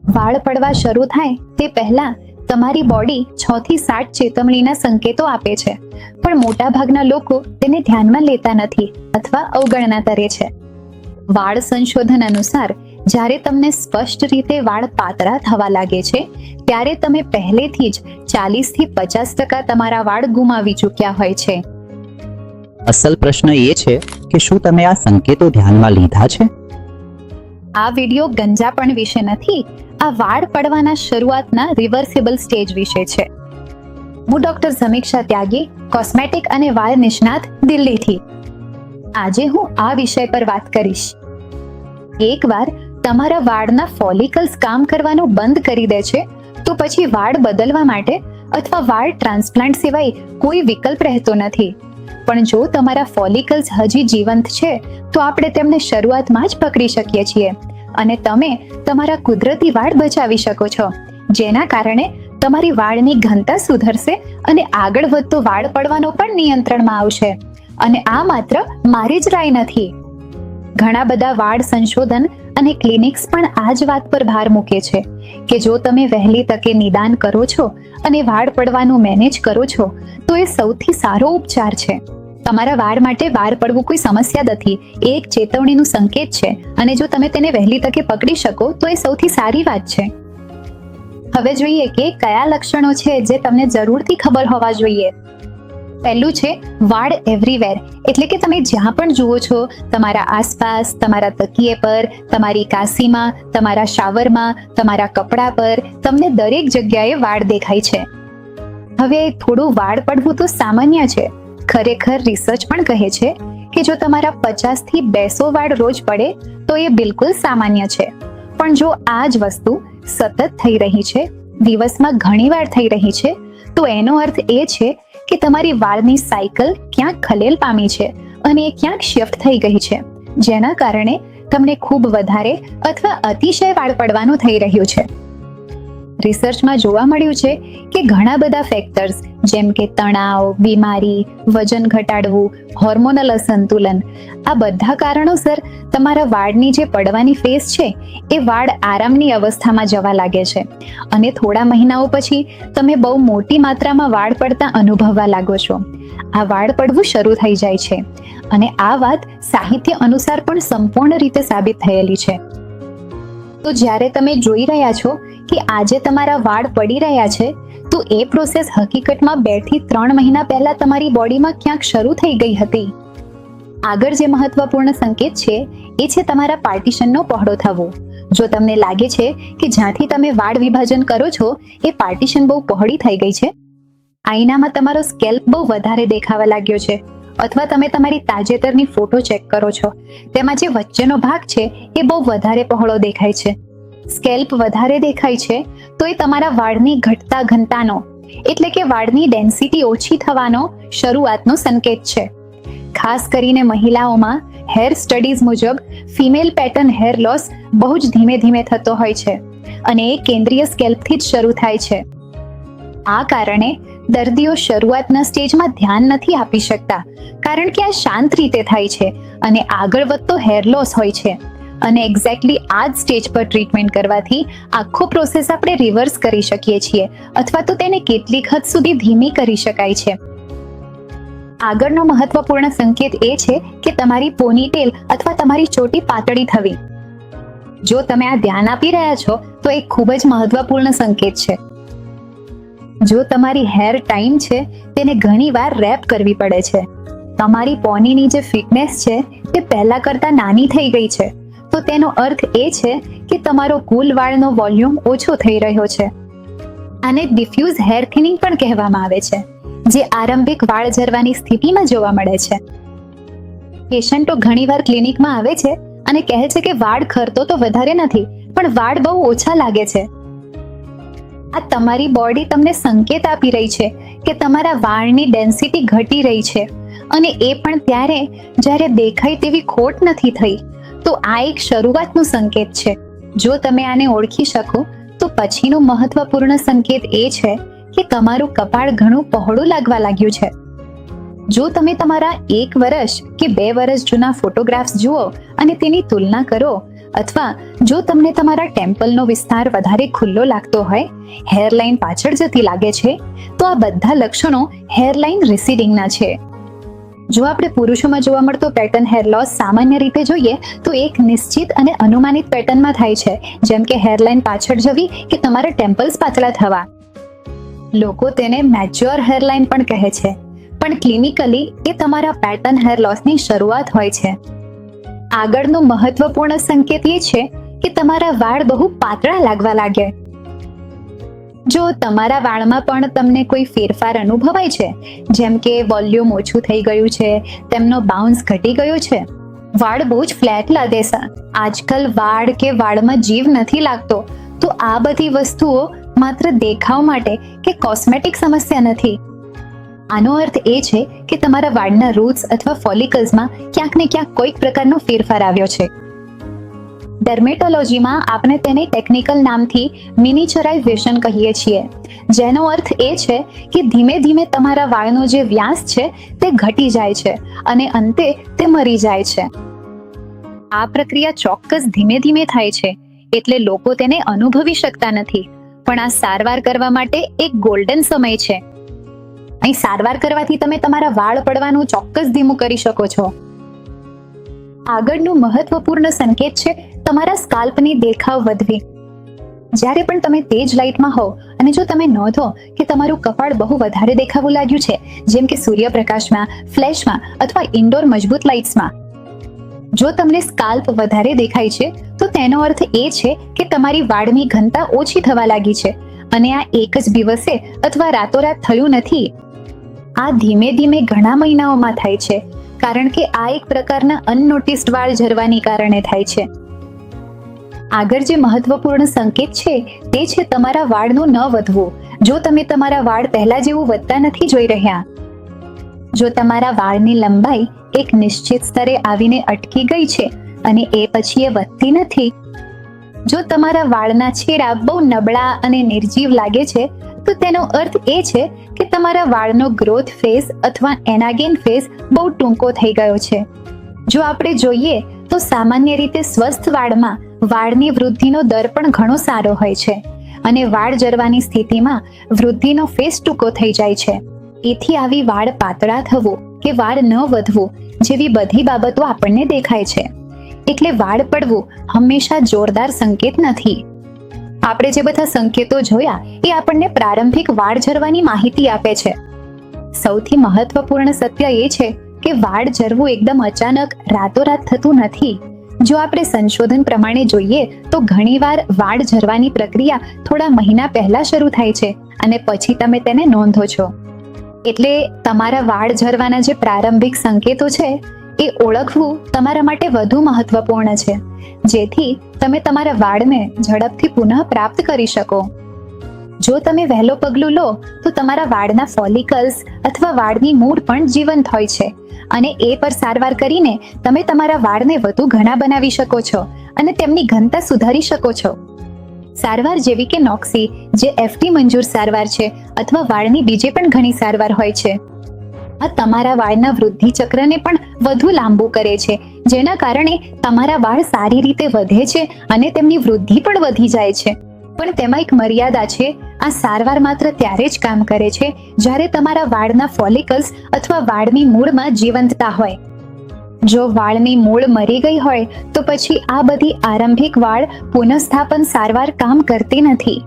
વાળ પડવા શરૂ થાય તે પહેલા તમારી બોડી 6 થી 7 ચેતવણીના સંકેતો આપે છે, પણ મોટાભાગના લોકો તેને ધ્યાનમાં લેતા નથી અથવા અવગણના કરે છે. વાળ સંશોધન અનુસાર જ્યારે તમને સ્પષ્ટ રીતે વાળ પાતળા થવા લાગે છે ત્યારે તમે પહેલેથી જ 40 થી 50% તમારા વાળ ગુમાવી ચૂક્યા હોય છે. અસલ પ્રશ્ન એ છે કે શું તમે આ સંકેતો ધ્યાનમાં લીધા છે? આ વિડિયો ગંજાપણ વિશે નથી, આ વાળ પડવાના શરૂઆતના રિવર્સિબલ સ્ટેજ વિશે છે. હું ડોક્ટર સમીક્ષા ત્યાગી, કોસ્મેટિક અને વાળ નિષ્ણાત, દિલ્હીથી. આજે હું આ વિષય પર વાત કરીશ. એકવાર તમારા વાળના ફોલિકલ્સ કામ કરવાનું બંધ કરી દે છે તો પછી વાળ બદલવા માટે અથવા વાળ ટ્રાન્સપ્લાન્ટ સિવાય કોઈ વિકલ્પ રહેતો નથી. પણ જો તમારા ફોલિકલ્સ હજી જીવંત છે તો આપણે તેમને શરૂઆતમાં જ પકડી શકીએ છીએ અને તમે તમારા કુદરતી વાળ બચાવી શકો છો, જેના કારણે તમારી વાળની ઘનતા સુધરશે અને આગળ વધતો વાળ પડવાનો પણ નિયંત્રણમાં આવશે. અને આ માત્ર મારી જ રાય નથી. ઘણા બધા વાળ સંશોધન અને ક્લિનિક્સ પણ આ જ વાત પર ભાર મૂકે છે કે જો તમે વહેલી તકે નિદાન કરો છો અને વાળ પડવાનું મેનેજ કરો છો તો એ સૌથી સારો ઉપચાર છે. તમારા વાળ માટે વાળ પડવું કોઈ સમસ્યા નથી, એ એક ચેતવણીનું સંકેત છે અને જો તમે તેને વહેલી તકે પકડી શકો તો એ સૌથી સારી વાત છે. હવે જોઈએ કે કયા લક્ષણો છે જે તમને જરૂરથી ખબર હોવા જોઈએ. પહેલું છે વાળ એવરીવેર, એટલે કે તમે જ્યાં પણ જુઓ છો, તમારા આસપાસ, તમારા તકિયે પર, તમારી કાસીમાં, તમારા શાવરમાં, તમારા કપડા પર, તમને દરેક જગ્યાએ વાળ દેખાય છે. હવે થોડું વાળ પડવું તો સામાન્ય છે. ખરેખર રિસર્ચ પણ કહે છે કે જો તમારા 50 થી 200 વાળ રોજ પડે તો એ બિલકુલ સામાન્ય છે. પણ જો આ જ વસ્તુ સતત થઈ રહી છે, દિવસમાં ઘણી વાર થઈ રહી છે, તો એનો અર્થ એ છે કે તમારી વાળની સાયકલ ક્યાંક ખલેલ પામી છે અને એ ક્યાંક શિફ્ટ થઈ ગઈ છે, જેના કારણે તમને ખૂબ વધારે અથવા અતિશય વાળ પડવાનું થઈ રહ્યું છે. રિસર્ચમાં જોવા મળ્યું છે કે ઘણા બધા ફેક્ટર્સ જેમ કે તણાવ, બીમારી, વજન ઘટાડવું, હોર્મોનલ અસંતુલન, આ બધા કારણોસર તમારા વાળની જે પડવાની ફેઝ છે એ વાળ આરામની અવસ્થામાં જવા લાગે છે અને થોડા મહિનાઓ પછી તમે બહુ મોટી માત્રામાં વાળ પડતા અનુભવવા લાગો છો. આ વાળ પડવું શરૂ થઈ જાય છે અને આ વાત સાહિત્ય અનુસાર પણ સંપૂર્ણ રીતે સાબિત થયેલી છે. તો જ્યારે તમે જોઈ રહ્યા છો કે આજે તમારા વાળ પડી રહ્યા છે તો એ પ્રોસેસ હકીકતમાં 2 થી 3 મહિના પહેલા તમારી બોડીમાં ક્યાંક શરૂ થઈ ગઈ હતી. આગળ જે મહત્વપૂર્ણ સંકેત છે એ છે તમારા પાર્ટીશનનો પહોળો થવો. જો તમને લાગે છે કે જ્યાંથી તમે વાળ વિભાજન કરો છો એ પાર્ટીશન બહુ પહોળી થઈ ગઈ છે, આઈનામાં તમારો સ્કેલ્પ બહુ વધારે દેખાવા લાગ્યો છે, અથવા તમે તમારી તાજેતરની ફોટો ચેક કરો છો, તેમાં જે વચ્ચેનો ભાગ છે એ બહુ વધારે પહોળો દેખાય છે, સ્કેલ્પ વધારે દેખાય છે, તો એ તમારા વાળની ઘટતા ઘનતાનો એટલે કે વાળની ડેન્સિટી ઓછી થવાનો શરૂઆતનો સંકેત છે. ખાસ કરીને મહિલાઓમાં હેર સ્ટડીઝ મુજબ ફિમેલ પેટર્ન હેર લોસ બહુ જ ધીમે ધીમે થતો હોય છે અને એ કેન્દ્રીય સ્કેલ્પથી જ શરૂ થાય છે. આ કારણે દર્દીઓ શરૂઆતના સ્ટેજમાં ધ્યાન નથી આપી શકતા કારણ કે આ શાંત રીતે થાય છે અને આગળ વધતો હેર લોસ હોય છે અને એક્ઝેક્ટલી આ જ સ્ટેજ પર ટ્રીટમેન્ટ કરવાથી આખો પ્રોસેસ આપણે રિવર્સ કરી શકીએ છીએ અથવા તો તેને કેટલીક હદ સુધી ધીમી કરી શકાય છે. આગળનો મહત્વપૂર્ણ સંકેત એ છે કે તમારી પોનીટેલ અથવા તમારી ચોટી પાતળી થવી. જો તમે આ ધ્યાન આપી રહ્યા છો તો એ ખૂબ જ મહત્વપૂર્ણ સંકેત છે. જો તમારી હેર ટાઈમ છે તેને ઘણીવાર રેપ કરવી પડે છે. તમારી પોનીની જે ફિટનેસ છે તે પહેલા કરતાં નાની થઈ ગઈ છે, તો તેનો અર્થ એ છે કે તમારો કુલ વાળનો વોલ્યુમ ઓછો થઈ રહ્યો છે. આને ડિફ્યુઝ હેર થિનિંગ પણ કહેવામાં આવે છે, જે આરંભિક વાળ ઝરવાની સ્થિતિમાં જોવા મળે છે. પેશન્ટો ઘણીવાર ક્લિનિકમાં આવે છે અને કહે છે કે વાળ ખરતો તો વધારે નથી, પણ વાળ બહુ ઓછા લાગે છે. આ તમારી બોડી તમને સંકેત આપી રહી છે કે તમારા વાળની ડેન્સિટી ઘટી રહી છે અને એ પણ ત્યારે જ્યારે દેખાય તેવી ખોટ નથી થઈ. તો આ એક શરૂઆતનો સંકેત છે. જો તમે આને ઓળખી શકો તો પછીનો મહત્વપૂર્ણ સંકેત એ છે કે તમારું કપાળ ઘણું પહોળું લાગવા લાગ્યું છે. જો તમે તમારા 1 વર્ષ કે 2 વર્ષ જૂના ફોટોગ્રાફ્સ જુઓ અને તેની તુલના કરો અથવા જો તમને તમારા ટેમ્પલનો વિસ્તાર વધારે ખુલ્લો લાગતો હોય, હેરલાઇન પાછળ જતી લાગે છે, તો આ બધા લક્ષણો હેરલાઇન રિસીડિંગના છે. જો આપણે પુરુષોમાં જોવા મળતો પેટર્ન હેર લોસ સામાન્ય રીતે જોઈએ તો એક નિશ્ચિત અને અનુમાનિત પેટર્નમાં થાય છે, જેમ કે હેરલાઇન પાછળ જવી કે તમારા ટેમ્પલ્સ પાતળા થવા. લોકો તેને મેચ્યોર હેરલાઇન પણ કહે છે, પણ ક્લિનિકલી એ તમારા પેટર્ન હેર લોસની શરૂઆત હોય છે. આગળનો મહત્વપૂર્ણ સંકેત એ છે કે તમારા વાળ બહુ પાતળા લાગવા લાગે. જો તમારા વાળમાં પણ તમને કોઈ ફેરફાર અનુભવાય છે, જેમ કે વોલ્યુમ ઓછું થઈ ગયું છે, તેમનો બાઉન્સ ઘટી ગયો છે, વાળ બહુ જ ફ્લેટ લાગે છે, આજકાલ વાળ કે વાળમાં જીવ નથી લાગતો, તો આ બધી વસ્તુઓ માત્ર દેખાવ માટે કે કોસ્મેટિક સમસ્યા નથી. આનો અર્થ એ છે કે તમારા વાળના રૂટ્સ અથવા ફોલિકલ્સમાં ક્યાંક ને ક્યાંક કોઈક પ્રકારનો ફેરફાર આવ્યો છે. ડર્મેટોલોજીમાં આપણે તેને ટેકનિકલ નામથી મિનિચરાઇઝેશન કહીએ છીએ, જેનો અર્થ એ છે કે ધીમે ધીમે તમારા વાળનો જે વ્યાસ છે તે ઘટી જાય છે અને અંતે તે મરી જાય છે. આ પ્રક્રિયા ચોક્કસ ધીમે ધીમે થાય છે, એટલે લોકો તેને અનુભવી શકતા નથી, પણ આ સારવાર કરવા માટે એક ગોલ્ડન સમય છે. અહીં સારવાર કરવાથી તમે તમારા વાળ પડવાનું ચોક્કસ ધીમું કરી શકો છો. આગળનું મહત્વપૂર્ણ સંકેત છે તમારા સ્કાલ્પની દેખાવ વધવી. જ્યારે પણ તમે તેજ લાઇટમાં હોવ અને જો તમે નોંધો કે તમારું કપાળ બહુ વધારે દેખાવું લાગ્યું છે, જેમ કે સૂર્યપ્રકાશમાં, ફ્લેશમાં અથવા ઇન્ડોર મજબૂત લાઇટ્સમાં, જો તમને સ્કાલ્પ વધારે દેખાય છે તો તેનો અર્થ એ છે કે તમારી વાળની ઘનતા ઓછી થવા લાગી છે, અને આ એક જ દિવસે અથવા રાતોરાત થયું નથી. આ ધીમે ધીમે ઘણા મહિનાઓમાં થાય છે, કારણ કે આ એક પ્રકારના અનનોટિસ્ડ વાળ ઝરવાને કારણે થાય છે. આગળ જે મહત્વપૂર્ણ સંકેત છે તે છે તમારા વાળનું ન વધવું. જો તમે તમારા વાળ પહેલા જેવું વધતા નથી જોઈ રહ્યા, જો તમારા વાળની લંબાઈ એક નિશ્ચિત સ્તરે આવીને અટકી ગઈ છે અને એ પછી એ વધતી નથી, જો તમારા વાળના છેડા બહુ નબળા અને નિર્જીવ લાગે છે, તો તેનો અર્થ એ છે કે તમારા વાળનો ગ્રોથ ફેઝ અથવા એનાગેન ફેઝ બહુ ટૂંકો થઈ ગયો છે. જો આપણે જોઈએ તો સામાન્ય રીતે સ્વસ્થ વાળમાં વાળની વૃદ્ધિનો દર પણ ઘણો સારો હોય છે, અને વાળ જરવાની સ્થિતિમાં વૃદ્ધિનો ફેઝ ટૂંકો થઈ જાય છે. એથી આવી વાળ પાતળા થવું કે વાળ ન વધવું જેવી બધી બાબતો આપણને દેખાય છે. એટલે વાળ પડવું હંમેશા જોરદાર સંકેત નથી. આપણે જે બધા સંકેતો જોયા એ આપણને પ્રારંભિક વાળ ઝરવાની માહિતી આપે છે. સૌથી મહત્વપૂર્ણ સત્ય એ છે કે વાળ ઝરવું એકદમ અચાનક રાતોરાત થતું નથી. જો આપણે સંશોધન પ્રમાણે જોઈએ તો ઘણીવાર વાળ ઝરવાની પ્રક્રિયા થોડા મહિના પહેલા શરૂ થાય છે અને પછી તમે તેને નોંધો છો. એટલે તમારા વાળ ઝરવાના જે પ્રારંભિક સંકેતો છે એ ઓળખવું તમારા માટે વધુ મહત્વપૂર્ણ છે, જેથી તમે તમારા વાળને ઝડપથી પુનઃ પ્રાપ્ત કરી શકો. જો તમે વહેલો પગલું લો તો તમારા વાળના ફોલિકલ્સ અથવા વાળની મૂળ પણ જીવંત હોય છે, અને એ પર સારવાર કરીને તમે તમારા વાળને વધુ ઘણા બનાવી શકો છો અને તેમની ઘનતા સુધારી શકો છો. સારવાર જેવી કે નોક્સી, જે એફટી મંજૂર સારવાર છે, અથવા વાળની બીજી પણ ઘણી સારવાર હોય છે, આ તમારા વાળના વૃદ્ધિ ચક્રને પણ વધુ લાંબુ કરે છે, જેના કારણે તમારા વાળ સારી રીતે વધે છે અને તેમની વૃદ્ધિ પણ વધી જાય છે. પણ તેમાં એક મર્યાદા છે. આ સારવાર માત્ર ત્યારે જ કામ કરે છે જ્યારે તમારા વાળના ફોલિકલ્સ અથવા વાળની મૂળમાં જીવંતતા હોય. જો વાળની મૂળ મરી ગઈ હોય તો પછી આ બધી આરંભિક વાળ પુનઃસ્થાપન સારવાર કામ કરતી નથી.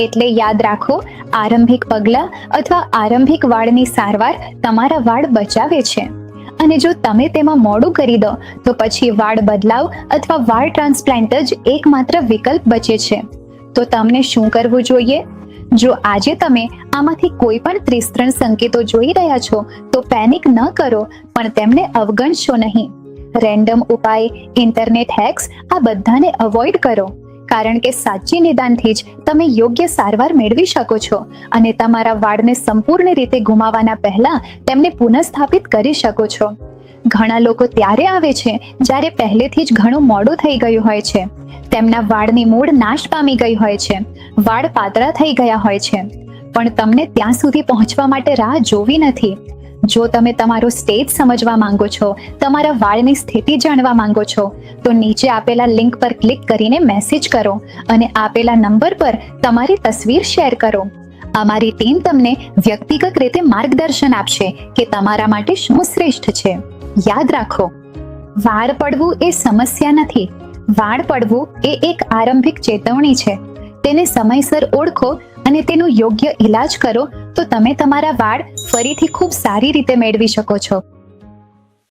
એટલે યાદ રાખો, આરંભિક પગલાં અથવા આરંભિક વાળની સારવાર તમારા વાળ બચાવે છે, અને જો તમે તેમાં મોડું કરી દો તો પછી વાળ બદલાવ અથવા વાળ ટ્રાન્સપ્લાન્ટ જ એકમાત્ર વિકલ્પ બચે છે. તો તમને શું કરવું જોઈએ? જો આજે તમે આમાંથી કોઈ પણ 33 સંકેતો જોઈ રહ્યા છો તો પેનિક ન કરો, પણ તેમને અવગણશો નહીં. રેન્ડમ ઉપાય, ઇન્ટરનેટ હેક્સ આ બધાને અવોઇડ કરો, કારણ કે સાચી નિદાનથી જ તમે યોગ્ય સારવાર મેળવી શકો છો અને તમારા વાળને સંપૂર્ણ રીતે ગુમાવવાના પહેલા તેમને પુનઃસ્થાપિત કરી શકો છો. ઘણા લોકો ત્યારે આવે છે જ્યારે પહેલેથી જ ઘણું મોડું થઈ ગયું હોય છે. તેમના વાળની મૂળ નાશ પામી ગઈ હોય છે, વાળ પાતળા થઈ ગયા હોય છે, પણ તમને ત્યાં સુધી પહોંચવા માટે રાહ જોવી નથી. જો તમે તમારો સ્ટેજ સમજવા માંગો છો, તમારા વાળની સ્થિતિ જાણવા માંગો છો, તો નીચે આપેલા લિંક પર ક્લિક કરીને મેસેજ કરો અને આપેલા નંબર પર તમારી તસવીર શેર કરો. અમારી ટીમ તમને વ્યક્તિગત રીતે માર્ગદર્શન આપશે કે તમારા માટે શું શ્રેષ્ઠ છે. યાદ રાખો, વાળ પડવું એ સમસ્યા નથી. વાળ પડવું એ એક આરંભિક ચેતવણી છે. તેને સમયસર ઓળખો અને તેનું યોગ્ય ઈલાજ કરો તો તમે તમારા વાળ ફરીથી ખૂબ સારી રીતે મેળવી શકો છો.